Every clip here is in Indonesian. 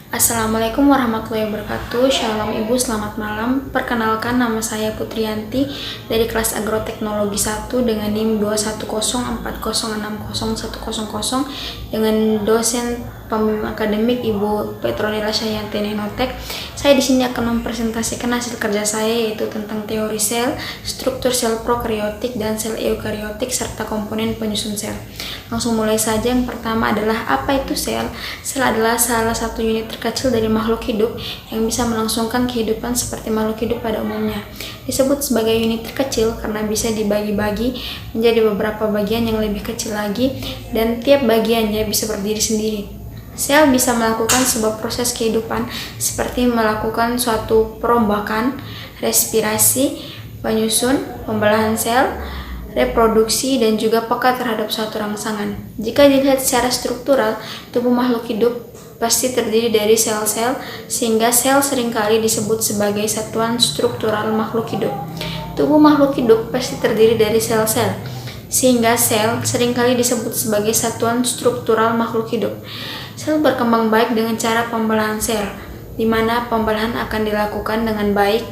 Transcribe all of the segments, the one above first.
Assalamualaikum warahmatullahi wabarakatuh. Shalom Ibu, selamat malam. Perkenalkan, nama saya Putriyanti dari kelas Agroteknologi 1 dengan NIM 2104060601000 dengan dosen pembimbing akademik Ibu Petronila Syayanti Nenotek. Saya di sini akan mempresentasikan hasil kerja saya, yaitu tentang teori sel, struktur sel prokaryotik dan sel eukaryotik serta komponen penyusun sel. Langsung mulai saja. Yang pertama adalah apa itu sel? Sel adalah salah satu unit terkecil dari makhluk hidup yang bisa melangsungkan kehidupan seperti makhluk hidup pada umumnya. Disebut sebagai unit terkecil karena bisa dibagi-bagi menjadi beberapa bagian yang lebih kecil lagi dan tiap bagiannya bisa berdiri sendiri. Sel bisa melakukan sebuah proses kehidupan seperti melakukan suatu perombakan, respirasi, penyusun, pembelahan sel, reproduksi, dan juga peka terhadap suatu rangsangan. Jika dilihat secara struktural, tubuh makhluk hidup pasti terdiri dari sel-sel, sehingga sel seringkali disebut sebagai satuan struktural makhluk hidup. Tubuh makhluk hidup pasti terdiri dari sel-sel, sehingga sel seringkali disebut sebagai satuan struktural makhluk hidup. Sel berkembang baik dengan cara pembelahan sel, di mana pembelahan akan dilakukan dengan baik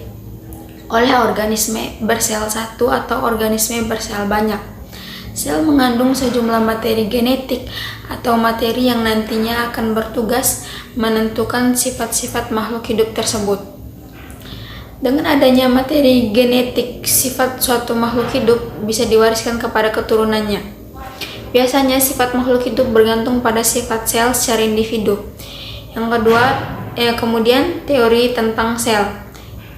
oleh organisme bersel satu atau organisme bersel banyak. Sel mengandung sejumlah materi genetik atau materi yang nantinya akan bertugas menentukan sifat-sifat makhluk hidup tersebut. Dengan adanya materi genetik, sifat suatu makhluk hidup bisa diwariskan kepada keturunannya. Biasanya sifat makhluk hidup bergantung pada sifat sel secara individu. Kemudian teori tentang sel.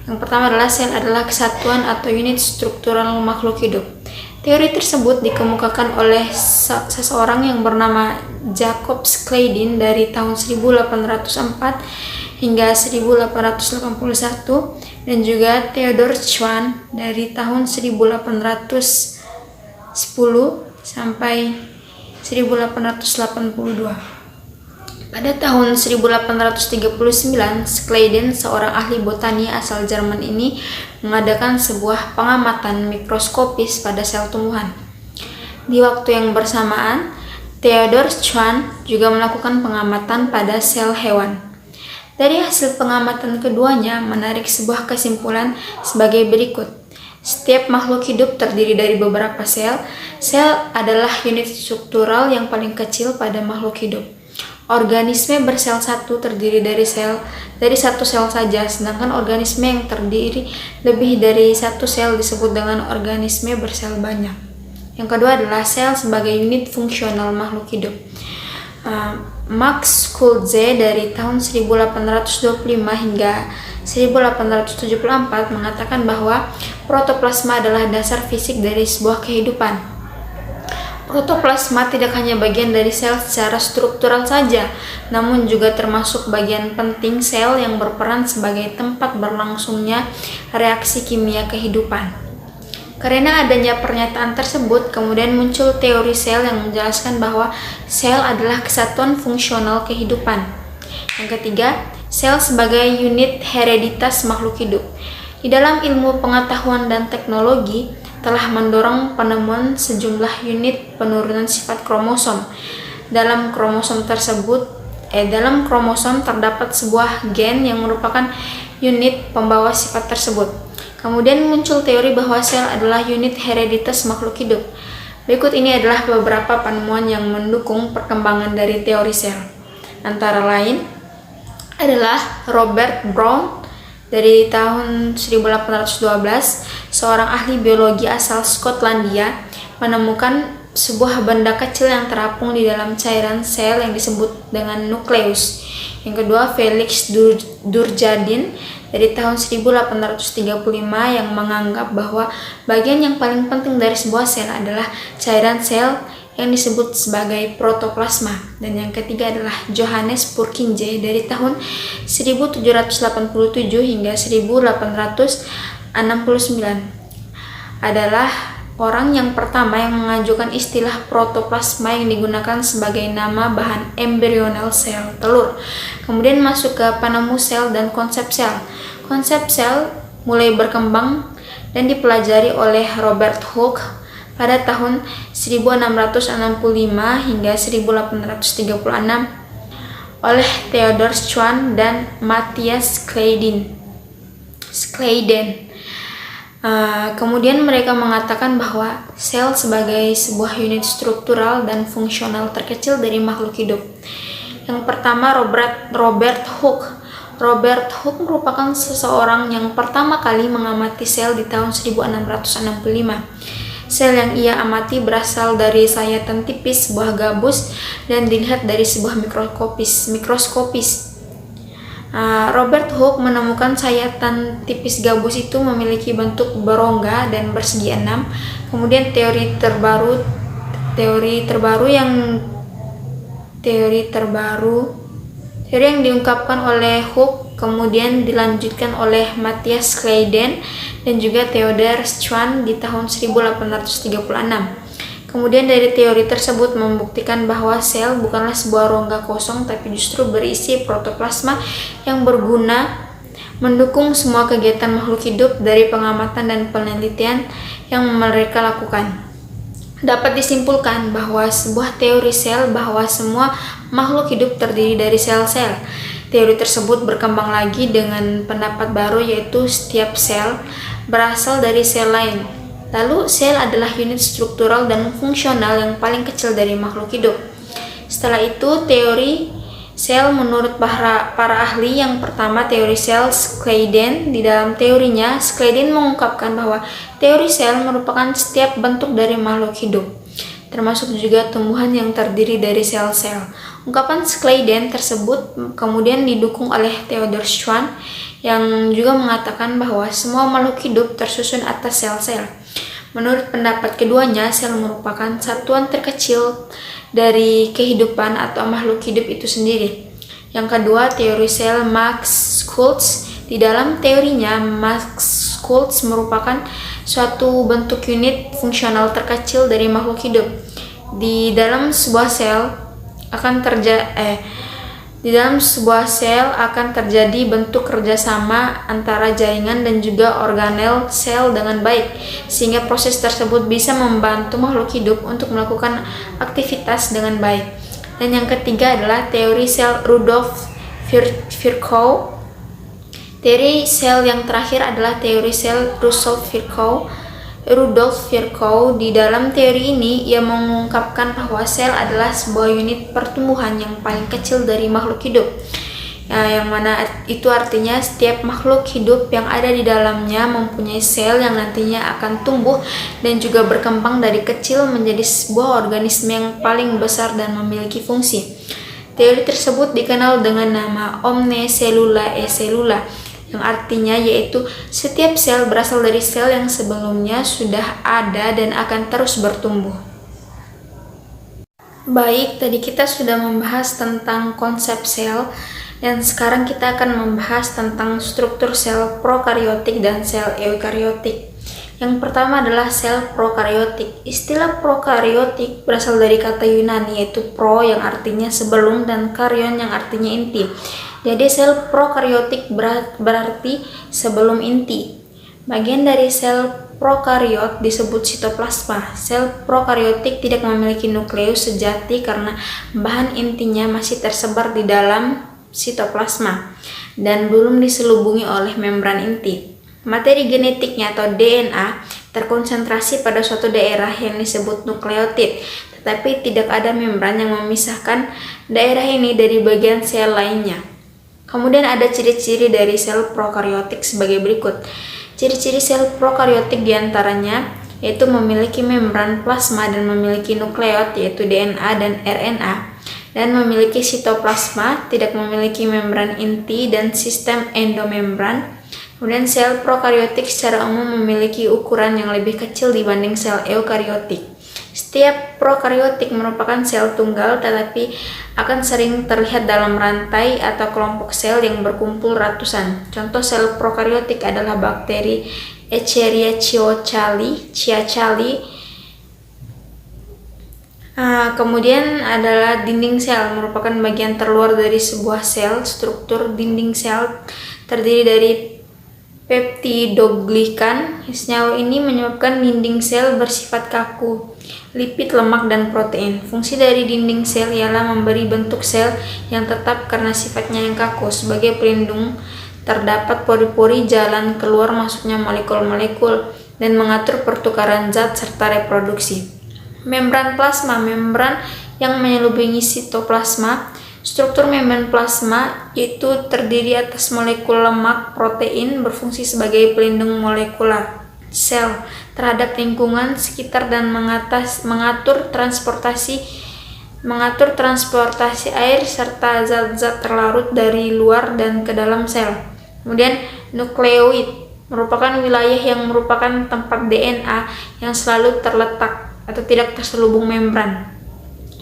Yang pertama adalah sel adalah kesatuan atau unit struktural makhluk hidup. Teori tersebut dikemukakan oleh seseorang yang bernama Jacob Schleiden dari tahun 1804 hingga 1881 dan juga Theodor Schwann dari tahun 1810 sampai 1882. Pada tahun 1839, Schleiden, seorang ahli botani asal Jerman ini, mengadakan sebuah pengamatan mikroskopis pada sel tumbuhan. Di waktu yang bersamaan, Theodor Schwann juga melakukan pengamatan pada sel hewan. Dari hasil pengamatan keduanya menarik sebuah kesimpulan sebagai berikut. Setiap makhluk hidup terdiri dari beberapa sel. Sel adalah unit struktural yang paling kecil pada makhluk hidup. Organisme bersel satu terdiri dari satu sel saja, sedangkan organisme yang terdiri lebih dari satu sel disebut dengan organisme bersel banyak. Yang kedua adalah sel sebagai unit fungsional makhluk hidup. Max Schulze dari tahun 1825 hingga 1874 mengatakan bahwa protoplasma adalah dasar fisik dari sebuah kehidupan. Protoplasma tidak hanya bagian dari sel secara struktural saja, namun juga termasuk bagian penting sel yang berperan sebagai tempat berlangsungnya reaksi kimia kehidupan. Karena adanya pernyataan tersebut, kemudian muncul teori sel yang menjelaskan bahwa sel adalah kesatuan fungsional kehidupan. Yang ketiga, sel sebagai unit hereditas makhluk hidup. Di dalam ilmu pengetahuan dan teknologi, telah mendorong penemuan sejumlah unit penurunan sifat kromosom. Dalam kromosom terdapat sebuah gen yang merupakan unit pembawa sifat tersebut. Kemudian muncul teori bahwa sel adalah unit hereditas makhluk hidup. Berikut ini adalah beberapa penemuan yang mendukung perkembangan dari teori sel. Antara lain adalah Robert Brown dari tahun 1812, seorang ahli biologi asal Skotlandia, menemukan sebuah benda kecil yang terapung di dalam cairan sel yang disebut dengan nukleus. Yang kedua, Felix Durjardin dari tahun 1835 yang menganggap bahwa bagian yang paling penting dari sebuah sel adalah cairan sel yang disebut sebagai protoplasma. Dan yang ketiga adalah Johannes Purkinje dari tahun 1787 hingga 1869 adalah orang yang pertama yang mengajukan istilah protoplasma yang digunakan sebagai nama bahan embryonal sel telur. Kemudian masuk ke penemu sel dan konsep sel. Konsep sel mulai berkembang dan dipelajari oleh Robert Hooke pada tahun 1665 hingga 1836. oleh Theodor Schwann dan Matthias Schleiden. Kemudian mereka mengatakan bahwa sel sebagai sebuah unit struktural dan fungsional terkecil dari makhluk hidup. Yang pertama, Robert Hooke. Robert Hooke merupakan seseorang yang pertama kali mengamati sel di tahun 1665. Sel yang ia amati berasal dari sayatan tipis sebuah gabus dan dilihat dari sebuah mikroskopis. Robert Hooke menemukan sayatan tipis gabus itu memiliki bentuk berongga dan bersegi 6. Kemudian teori yang diungkapkan oleh Hooke kemudian dilanjutkan oleh Matthias Schleiden dan juga Theodor Schwann di tahun 1836. Kemudian dari teori tersebut membuktikan bahwa sel bukanlah sebuah rongga kosong tapi justru berisi protoplasma yang berguna mendukung semua kegiatan makhluk hidup dari pengamatan dan penelitian yang mereka lakukan. Dapat disimpulkan bahwa sebuah teori sel bahwa semua makhluk hidup terdiri dari sel-sel. Teori tersebut berkembang lagi dengan pendapat baru yaitu setiap sel berasal dari sel lain. Lalu sel adalah unit struktural dan fungsional yang paling kecil dari makhluk hidup. Setelah itu teori sel menurut para ahli. Yang pertama, teori sel Schleiden. Di dalam teorinya, Schleiden mengungkapkan bahwa teori sel merupakan setiap bentuk dari makhluk hidup, termasuk juga tumbuhan yang terdiri dari sel-sel. Ungkapan Schleiden tersebut kemudian didukung oleh Theodor Schwann yang juga mengatakan bahwa semua makhluk hidup tersusun atas sel-sel. Menurut pendapat keduanya, sel merupakan satuan terkecil dari kehidupan atau makhluk hidup itu sendiri. Yang kedua, teori sel Max Schultz. Di dalam teorinya, Max Schultz merupakan suatu bentuk unit fungsional terkecil dari makhluk hidup. Di dalam sebuah sel akan terjadi bentuk kerjasama antara jaringan dan juga organel sel dengan baik, sehingga proses tersebut bisa membantu makhluk hidup untuk melakukan aktivitas dengan baik. Dan yang ketiga adalah teori sel Rudolf Virchow. Teori sel yang terakhir adalah teori sel Rudolf Virchow. Di dalam teori ini, ia mengungkapkan bahwa sel adalah sebuah unit pertumbuhan yang paling kecil dari makhluk hidup. Yang mana itu artinya setiap makhluk hidup yang ada di dalamnya mempunyai sel yang nantinya akan tumbuh dan juga berkembang dari kecil menjadi sebuah organisme yang paling besar dan memiliki fungsi. Teori tersebut dikenal dengan nama Omne Cellula e Cellula, yang artinya yaitu setiap sel berasal dari sel yang sebelumnya sudah ada dan akan terus bertumbuh. Baik, tadi kita sudah membahas tentang konsep sel dan sekarang kita akan membahas tentang struktur sel prokariotik dan sel eukariotik. Yang pertama adalah sel prokariotik. Istilah prokariotik berasal dari kata Yunani yaitu pro yang artinya sebelum dan karyon yang artinya inti. Jadi sel prokariotik berarti sebelum inti. Bagian dari sel prokariot disebut sitoplasma. Sel prokariotik tidak memiliki nukleus sejati karena bahan intinya masih tersebar di dalam sitoplasma dan belum diselubungi oleh membran inti. Materi genetiknya atau DNA terkonsentrasi pada suatu daerah yang disebut nukleotid, tetapi tidak ada membran yang memisahkan daerah ini dari bagian sel lainnya. Kemudian ada ciri-ciri dari sel prokariotik sebagai berikut. Ciri-ciri sel prokariotik diantaranya yaitu memiliki membran plasma dan memiliki nukleot yaitu DNA dan RNA, dan memiliki sitoplasma, tidak memiliki membran inti dan sistem endomembran. Kemudian sel prokariotik secara umum memiliki ukuran yang lebih kecil dibanding sel eukariotik. Setiap prokariotik merupakan sel tunggal tetapi akan sering terlihat dalam rantai atau kelompok sel yang berkumpul ratusan. Contoh sel prokariotik adalah bakteri Escherichia coli. Kemudian adalah dinding sel, merupakan bagian terluar dari sebuah sel. Struktur dinding sel terdiri dari peptidoglikan. Senyawa ini menyebabkan dinding sel bersifat kaku. lipid, lemak, dan protein. Fungsi dari dinding sel ialah memberi bentuk sel yang tetap karena sifatnya yang kaku. Sebagai pelindung, terdapat pori-pori jalan keluar masuknya molekul-molekul dan mengatur pertukaran zat serta reproduksi. Membran plasma, membran yang menyelimuti sitoplasma. Struktur membran plasma itu terdiri atas molekul lemak, protein, berfungsi sebagai pelindung molekular sel terhadap lingkungan sekitar dan mengatur transportasi air serta zat-zat terlarut dari luar dan ke dalam sel. Kemudian nukleoid merupakan wilayah yang merupakan tempat DNA yang selalu terletak atau tidak terselubung membran.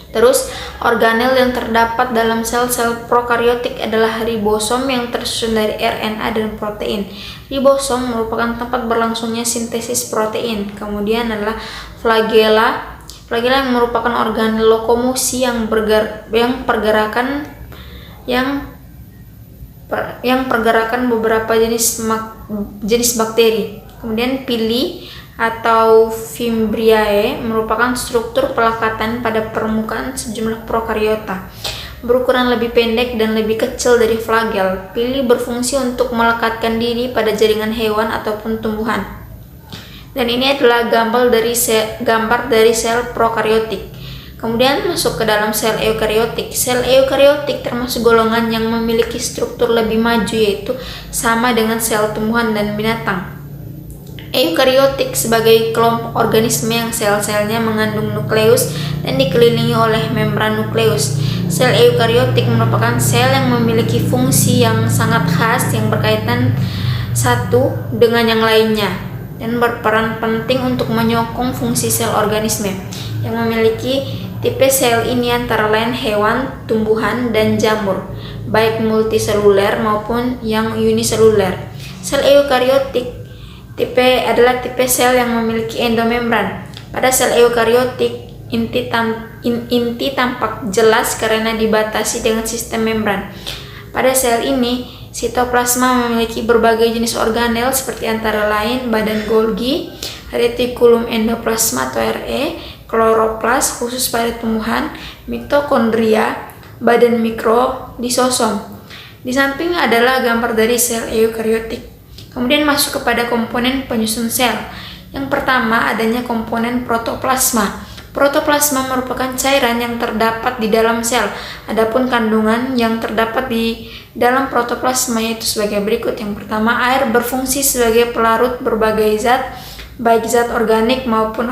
Terus, organel yang terdapat dalam sel-sel prokariotik adalah ribosom yang tersusun dari RNA dan protein. Ribosom merupakan tempat berlangsungnya sintesis protein. Kemudian adalah flagella. Flagella yang merupakan organel lokomosi yang pergerakan beberapa jenis bakteri. Kemudian pili atau Fimbriae merupakan struktur pelekatan pada permukaan sejumlah prokariota, berukuran lebih pendek dan lebih kecil dari flagel. Pili berfungsi untuk melekatkan diri pada jaringan hewan ataupun tumbuhan. Dan ini adalah gambar dari sel prokariotik. Kemudian masuk ke dalam sel eukariotik. Sel eukariotik termasuk golongan yang memiliki struktur lebih maju, yaitu sama dengan sel tumbuhan dan binatang. Eukariotik sebagai kelompok organisme yang sel-selnya mengandung nukleus dan dikelilingi oleh membran nukleus. Sel eukariotik merupakan sel yang memiliki fungsi yang sangat khas yang berkaitan satu dengan yang lainnya dan berperan penting untuk menyokong fungsi sel organisme. Yang memiliki tipe sel ini antara lain hewan, tumbuhan, dan jamur, baik multiseluler maupun yang uniseluler. Sel eukariotik adalah tipe sel yang memiliki endomembran. Pada sel eukariotik, inti tampak jelas karena dibatasi dengan sistem membran. Pada sel ini, sitoplasma memiliki berbagai jenis organel seperti antara lain badan Golgi, retikulum endoplasma atau RE, kloroplas khusus pada tumbuhan, mitokondria, badan mikro, lisosom. Di samping adalah gambar dari sel eukariotik. Kemudian masuk kepada komponen penyusun sel. Yang pertama adanya komponen protoplasma. Protoplasma merupakan cairan yang terdapat di dalam sel. Adapun kandungan yang terdapat di dalam protoplasma yaitu sebagai berikut. Yang pertama, air berfungsi sebagai pelarut berbagai zat, baik zat organik maupun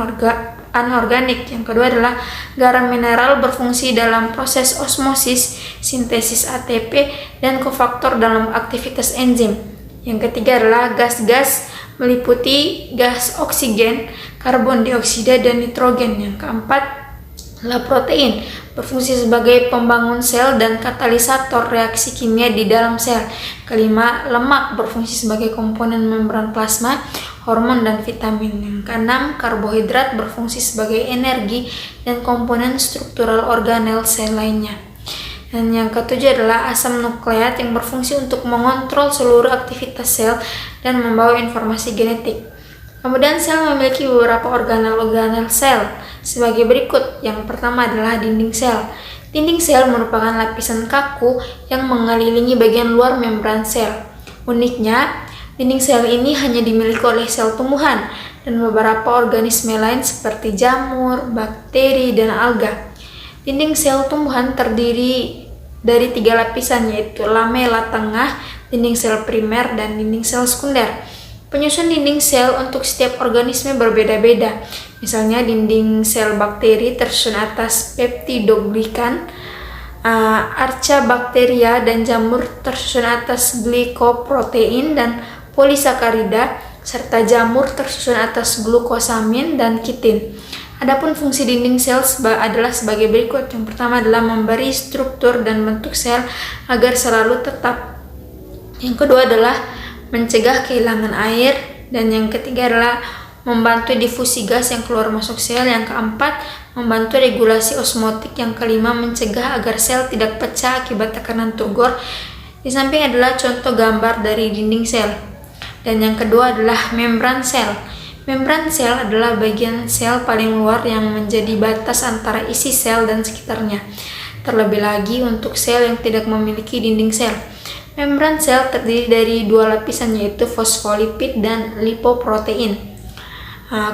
anorganik. Yang kedua adalah garam mineral berfungsi dalam proses osmosis, sintesis ATP, dan kofaktor dalam aktivitas enzim. Yang ketiga adalah gas-gas meliputi gas oksigen, karbon dioksida, dan nitrogen. Yang keempat adalah protein, berfungsi sebagai pembangun sel dan katalisator reaksi kimia di dalam sel. Kelima, lemak berfungsi sebagai komponen membran plasma, hormon, dan vitamin. Yang keenam, karbohidrat berfungsi sebagai energi dan komponen struktural organel sel lainnya. Dan yang ketujuh adalah asam nukleat yang berfungsi untuk mengontrol seluruh aktivitas sel dan membawa informasi genetik. Kemudian sel memiliki beberapa organel sel sebagai berikut. Yang pertama adalah dinding sel. Dinding sel merupakan lapisan kaku yang mengelilingi bagian luar membran sel. Uniknya, dinding sel ini hanya dimiliki oleh sel tumbuhan dan beberapa organisme lain seperti jamur, bakteri, dan alga. Dinding sel tumbuhan terdiri dari 3 lapisan, yaitu lamela tengah, dinding sel primer, dan dinding sel sekunder. Penyusun dinding sel untuk setiap organisme berbeda-beda. Misalnya dinding sel bakteri tersusun atas peptidoglikan, Archaebacteria dan jamur tersusun atas glikoprotein dan polisakarida, serta jamur tersusun atas glukosamin dan kitin. Adapun fungsi dinding sel adalah sebagai berikut. Yang pertama adalah memberi struktur dan bentuk sel agar selalu tetap. Yang kedua adalah mencegah kehilangan air. Dan yang ketiga adalah membantu difusi gas yang keluar masuk sel. Yang keempat, membantu regulasi osmotik. Yang kelima, mencegah agar sel tidak pecah akibat tekanan turgor. Di samping adalah contoh gambar dari dinding sel. Dan yang kedua adalah membran sel. Membran sel adalah bagian sel paling luar yang menjadi batas antara isi sel dan sekitarnya. Terlebih lagi untuk sel yang tidak memiliki dinding sel. Membran sel terdiri dari dua lapisan yaitu fosfolipid dan lipoprotein.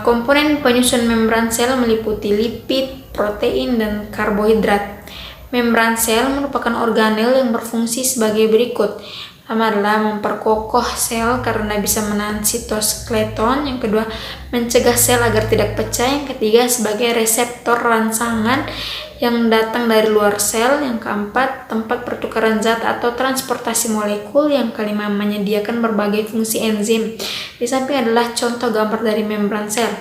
Komponen penyusun membran sel meliputi lipid, protein, dan karbohidrat. Membran sel merupakan organel yang berfungsi sebagai berikut. Pertama adalah memperkokoh sel karena bisa menahan sitoskeleton. Yang kedua, mencegah sel agar tidak pecah. Yang ketiga, sebagai reseptor rangsangan yang datang dari luar sel. Yang keempat, tempat pertukaran zat atau transportasi molekul. Yang kelima, menyediakan berbagai fungsi enzim. Di samping adalah contoh gambar dari membran sel.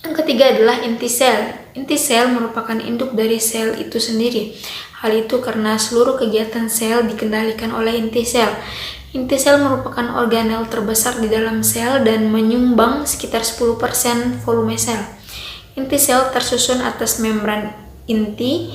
Yang ketiga adalah inti sel. Inti sel merupakan induk dari sel itu sendiri. Hal itu karena seluruh kegiatan sel dikendalikan oleh inti sel. Inti sel merupakan organel terbesar di dalam sel dan menyumbang sekitar 10% volume sel. Inti sel tersusun atas membran inti,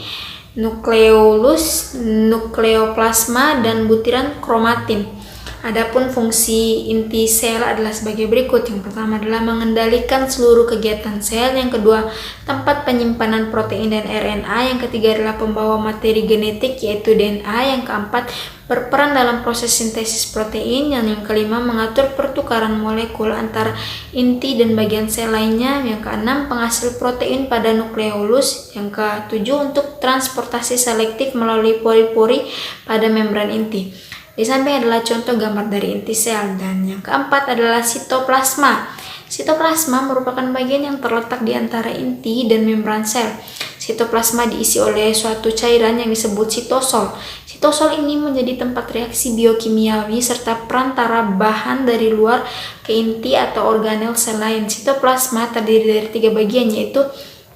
nukleolus, nukleoplasma, dan butiran kromatin. Adapun fungsi inti sel adalah sebagai berikut. Yang pertama adalah mengendalikan seluruh kegiatan sel. Yang kedua, tempat penyimpanan protein dan RNA. Yang ketiga adalah pembawa materi genetik yaitu DNA. Yang keempat, berperan dalam proses sintesis protein. Yang kelima, mengatur pertukaran molekul antara inti dan bagian sel lainnya. Yang keenam, penghasil protein pada nukleolus. Yang ketujuh, untuk transportasi selektif melalui pori-pori pada membran inti. Di samping adalah contoh gambar dari inti sel. Dan yang keempat adalah sitoplasma. Sitoplasma merupakan bagian yang terletak di antara inti dan membran sel. Sitoplasma diisi oleh suatu cairan yang disebut sitosol. Sitosol ini menjadi tempat reaksi biokimiawi serta perantara bahan dari luar ke inti atau organel sel lain. Sitoplasma terdiri dari 3 bagian yaitu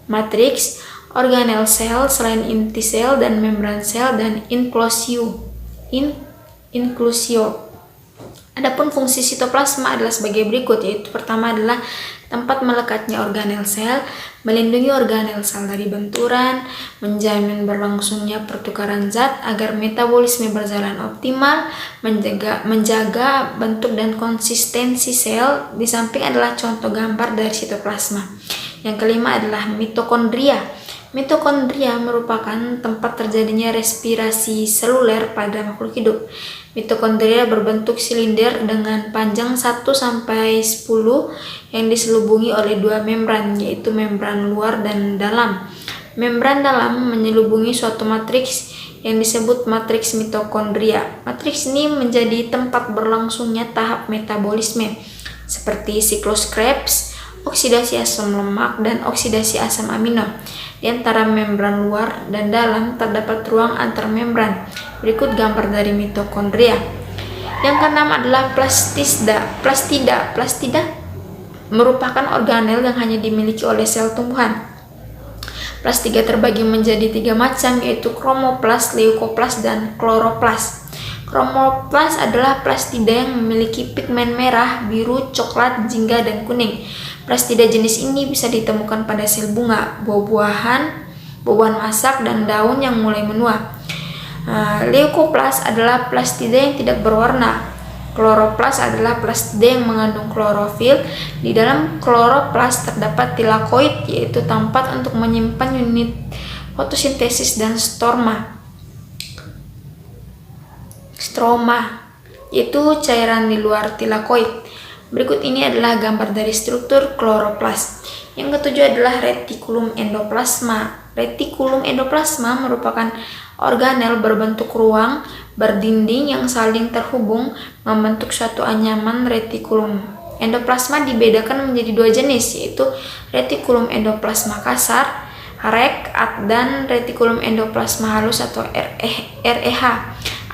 matriks, organel sel selain inti sel dan membran sel, dan inklusio. Adapun fungsi sitoplasma adalah sebagai berikut, yaitu pertama adalah tempat melekatnya organel sel, melindungi organel sel dari benturan, menjamin berlangsungnya pertukaran zat agar metabolisme berjalan optimal, menjaga bentuk dan konsistensi sel. Di samping adalah contoh gambar dari sitoplasma. Yang kelima adalah mitokondria. Mitokondria merupakan tempat terjadinya respirasi seluler pada makhluk hidup. Mitokondria berbentuk silinder dengan panjang 1-10 yang diselubungi oleh 2 membran, yaitu membran luar dan dalam. Membran dalam menyelubungi suatu matriks yang disebut matriks mitokondria. Matriks ini menjadi tempat berlangsungnya tahap metabolisme seperti siklus Krebs, oksidasi asam lemak, dan oksidasi asam amino. Di antara membran luar dan dalam terdapat ruang antar membran. Berikut gambar dari mitokondria. Yang keenam adalah plastida. Plastida merupakan organel yang hanya dimiliki oleh sel tumbuhan. Plastida terbagi menjadi 3 macam, yaitu kromoplas, leukoplas, dan kloroplas. Kromoplas adalah plastida yang memiliki pigmen merah, biru, coklat, jingga, dan kuning. Plastida jenis ini bisa ditemukan pada sel bunga, buah-buahan masak, dan daun yang mulai menua. Leukoplas adalah plastida yang tidak berwarna. Kloroplas adalah plastida yang mengandung klorofil. Di dalam kloroplas terdapat tilakoid, yaitu tempat untuk menyimpan unit fotosintesis, dan stroma, yaitu cairan di luar tilakoid. Berikut ini adalah gambar dari struktur kloroplas. Yang ketujuh adalah retikulum endoplasma. Retikulum endoplasma merupakan organel berbentuk ruang berdinding yang saling terhubung membentuk suatu anyaman retikulum. Endoplasma dibedakan menjadi 2 jenis, yaitu retikulum endoplasma kasar (REK) dan retikulum endoplasma halus atau REH.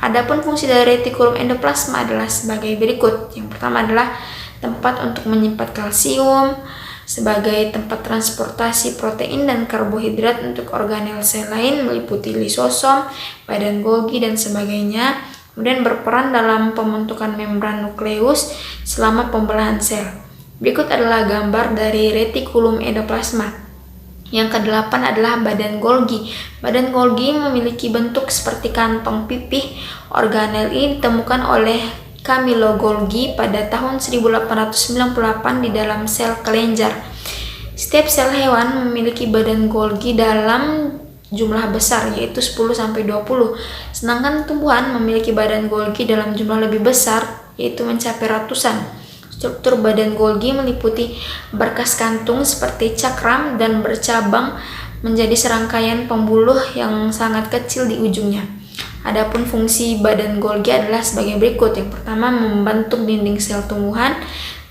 Adapun fungsi dari retikulum endoplasma adalah sebagai berikut. Yang pertama adalah tempat untuk menyimpan kalsium, sebagai tempat transportasi protein dan karbohidrat untuk organel sel lain meliputi lisosom, badan Golgi, dan sebagainya. Kemudian berperan dalam pembentukan membran nukleus selama pembelahan sel. Berikut adalah gambar dari retikulum endoplasma. Yang kedelapan adalah badan Golgi. Badan Golgi memiliki bentuk seperti kantong pipih. Organel ini ditemukan oleh Camillo Golgi pada tahun 1898 di dalam sel kelenjar. Setiap sel hewan memiliki badan Golgi dalam jumlah besar, yaitu 10-20, sedangkan tumbuhan memiliki badan Golgi dalam jumlah lebih besar, yaitu mencapai ratusan. Struktur badan Golgi meliputi berkas kantung seperti cakram dan bercabang menjadi serangkaian pembuluh yang sangat kecil di ujungnya. Adapun fungsi badan Golgi adalah sebagai berikut. Yang pertama, membentuk dinding sel tumbuhan,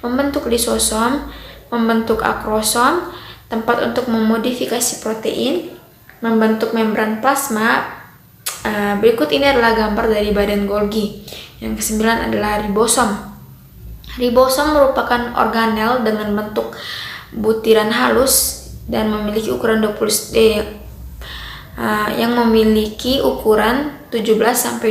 membentuk lisosom, membentuk akrosom, tempat untuk memodifikasi protein, membentuk membran plasma. Berikut ini adalah gambar dari badan Golgi. Yang kesembilan adalah ribosom. Ribosom merupakan organel dengan bentuk butiran halus dan memiliki ukuran 20 yang memiliki ukuran 17-20.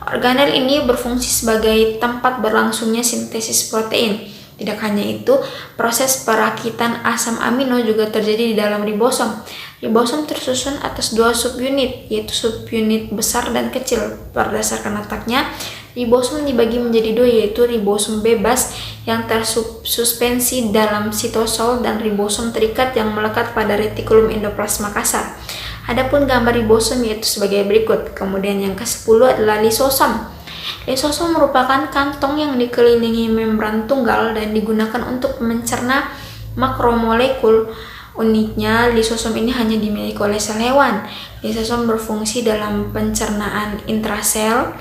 Organel ini berfungsi sebagai tempat berlangsungnya sintesis protein. Tidak hanya itu, proses perakitan asam amino juga terjadi di dalam ribosom. Ribosom tersusun atas dua subunit, yaitu subunit besar dan kecil. Berdasarkan letaknya, ribosom dibagi menjadi dua, yaitu ribosom bebas yang tersuspensi dalam sitosol dan ribosom terikat yang melekat pada retikulum endoplasma kasar. Adapun gambar ribosom yaitu sebagai berikut. Kemudian yang ke-10 adalah lisosom. Lisosom merupakan kantong yang dikelilingi membran tunggal dan digunakan untuk mencerna makromolekul. Uniknya, lisosom ini hanya dimiliki oleh sel hewan. Lisosom berfungsi dalam pencernaan intrasel,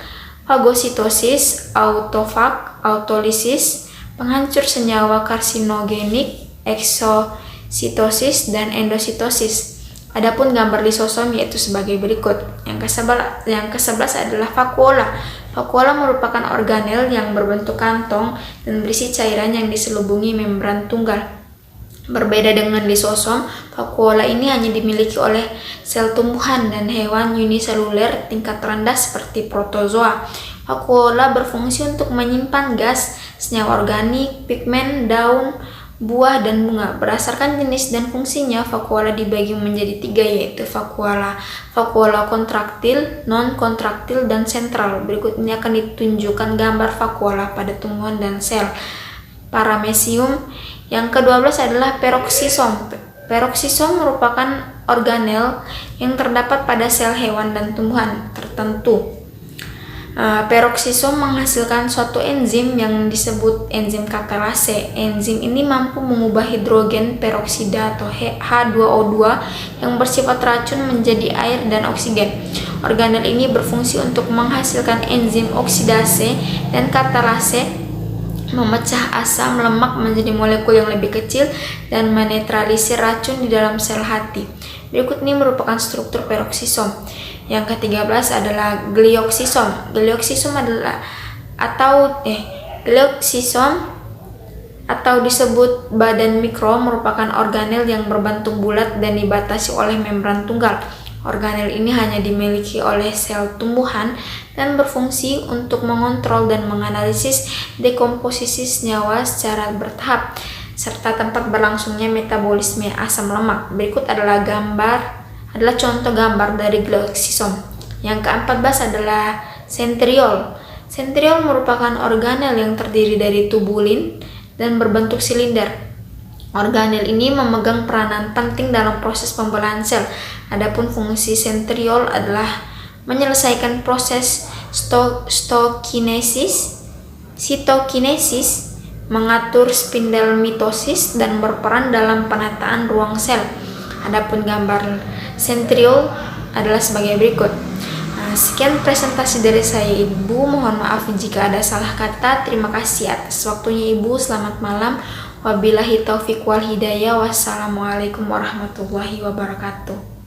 fagositosis, autofag, autolisis, penghancur senyawa karsinogenik, eksositosis, dan endositosis. Adapun gambar lisosom yaitu sebagai berikut. Yang ke-11 adalah vakuola. Vakuola merupakan organel yang berbentuk kantong dan berisi cairan yang diselubungi membran tunggal. Berbeda dengan lisosom, vakuola ini hanya dimiliki oleh sel tumbuhan dan hewan uniseluler tingkat rendah seperti protozoa. Vakuola berfungsi untuk menyimpan gas, senyawa organik, pigmen, daun, buah, dan bunga. Berdasarkan jenis dan fungsinya, vakuola dibagi menjadi 3, yaitu vakuola kontraktil, non-kontraktil, dan sentral. Berikut ini akan ditunjukkan gambar vakuola pada tumbuhan dan sel paramecium. Yang ke-12 adalah peroksisom. Peroksisom merupakan organel yang terdapat pada sel hewan dan tumbuhan tertentu. Peroksisom menghasilkan suatu enzim yang disebut enzim katalase. Enzim ini mampu mengubah hidrogen peroksida atau H2O2 yang bersifat racun menjadi air dan oksigen. Organel ini berfungsi untuk menghasilkan enzim oksidase dan katalase, memecah asam lemak menjadi molekul yang lebih kecil dan menetralisir racun di dalam sel hati. Berikut ini merupakan struktur peroksisom. Yang ke-13 adalah glioksisom. Glioksisom atau disebut badan mikro merupakan organel yang berbentuk bulat dan dibatasi oleh membran tunggal. Organel ini hanya dimiliki oleh sel tumbuhan dan berfungsi untuk mengontrol dan menganalisis dekomposisi senyawa secara bertahap serta tempat berlangsungnya metabolisme asam lemak. Berikut adalah contoh gambar dari glioksisom. Yang ke-14 adalah sentriol. Sentriol merupakan organel yang terdiri dari tubulin dan berbentuk silinder. Organel ini memegang peranan penting dalam proses pembelahan sel. Adapun fungsi sentriol adalah menyelesaikan proses sitokinesis, mengatur spindel mitosis, dan berperan dalam penataan ruang sel. Adapun gambar sentriol adalah sebagai berikut. Sekian presentasi dari saya, Ibu. Mohon maaf jika ada salah kata. Terima kasih atas waktunya, Ibu. Selamat malam. Wabillahi taufiq wal hidayah. Wassalamualaikum warahmatullahi wabarakatuh.